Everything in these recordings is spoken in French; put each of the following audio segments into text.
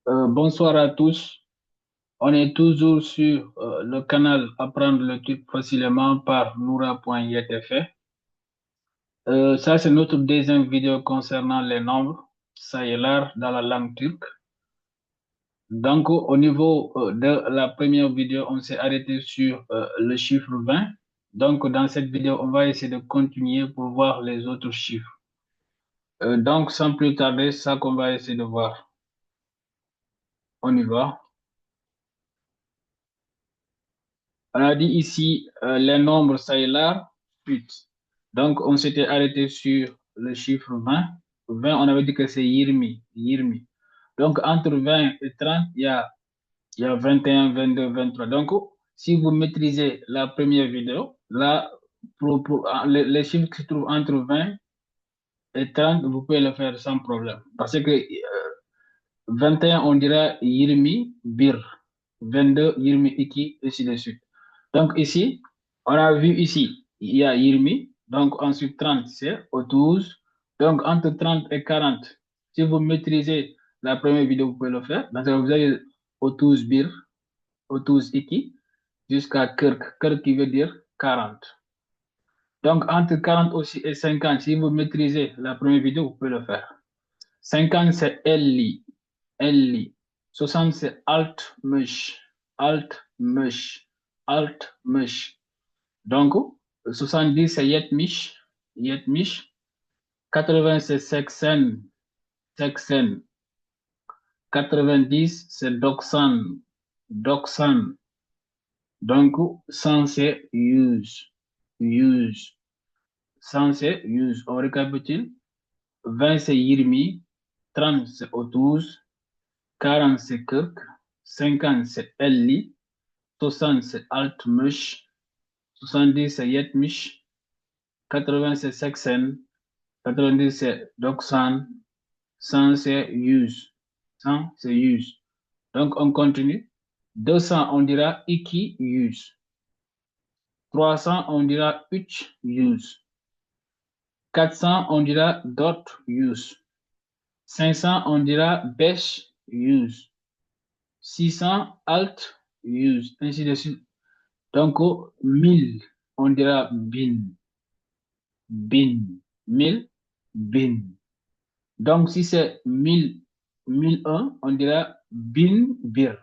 Bonsoir à tous. On est toujours sur le canal Apprendre le turc facilement par Noura.ytf. Ça, c'est notre deuxième vidéo concernant les nombres, ça et l'art dans la langue turque. Donc, au niveau de la première vidéo, on s'est arrêté sur le chiffre 20. Donc, dans cette vidéo, on va essayer de continuer pour voir les autres chiffres. Donc, sans plus tarder, c'est ça qu'on va essayer de voir. On y va. On a dit ici les nombres ça et là, 8. Donc, on s'était arrêté sur le chiffre 20. 20, on avait dit que c'est Yirmi. Yirmi. Donc, entre 20 et 30, il y a 21, 22, 23. Donc, si vous maîtrisez la première vidéo, là, les chiffres qui se trouvent entre 20 et 30, vous pouvez le faire sans problème. Parce que 21, on dira Yirmi Bir. 22, Yirmi Iki, ainsi de suite. Donc ici, on a vu ici, il y a Yirmi. Donc ensuite 30, c'est Otuz. Donc entre 30 et 40, si vous maîtrisez la première vidéo, vous pouvez le faire. Donc vous avez Otuz Bir, Otuz Iki, jusqu'à Kirk. Kirk qui veut dire 40. Donc entre 40 aussi et 50, si vous maîtrisez la première vidéo, vous pouvez le faire. 50, c'est Elli. Elli. 60, c'est Alt Mush. Alt Mush. Alt Mush. Donc, 70, c'est Yetmish. Yetmish. 80, c'est Seksen. Seksen. 90, c'est Doksan. Doksan. Donc, 100, c'est Use. Use. 100, c'est Use. On récapitule. 20, c'est Yirmi. 30, c'est Otuz. 40, c'est Kirk. 50, c'est Elli. 60, c'est Altmush. 70, c'est Yetmish. 80, c'est Seksen. 90, c'est Doksan. 100, c'est Use. 100, c'est Use. Donc, on continue. 200, on dira Iki Use. 300, on dira Uch Use. 400, on dira Dot Use. 500, on dira Besh Use. 600, Alt Use. Ainsi de suite. Donc, 1000, on dira Bin. Bin. 1000, bin. Donc, si c'est 1000, 1001, on dira bin bir.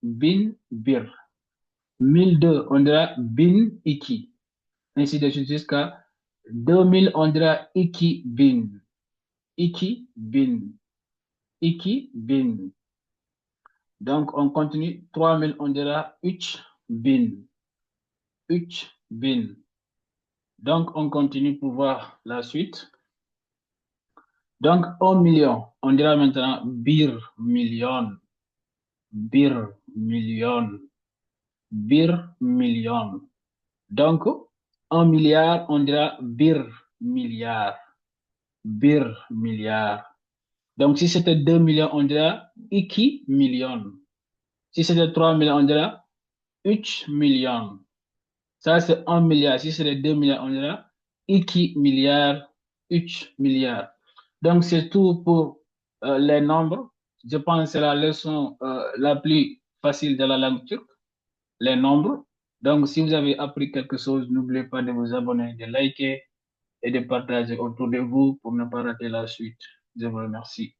Bin bir. 1002, on dira bin iki. Ainsi de suite jusqu'à 2000, on dira iki bin. Iki bin. Iki bin. Donc, on continue. 3000, on dira uch bin. Uch bin. Donc, on continue pour voir la suite. Donc, 1 million, on dira maintenant bir million. Bir million. Bir million. Donc, 1 milliard, on dira bir milliard. Bir milliard. Donc, si c'était 2 millions, on dira iki million. Si c'était 3 millions, on dira uch million. Ça, c'est 1 milliard. Si c'était 2 milliards, on dira iki milliard, uch milliard. Donc, c'est tout pour les nombres. Je pense que c'est la leçon la plus facile de la langue turque, les nombres. Donc, si vous avez appris quelque chose, n'oubliez pas de vous abonner, de liker et de partager autour de vous pour ne pas rater la suite. Je vous remercie.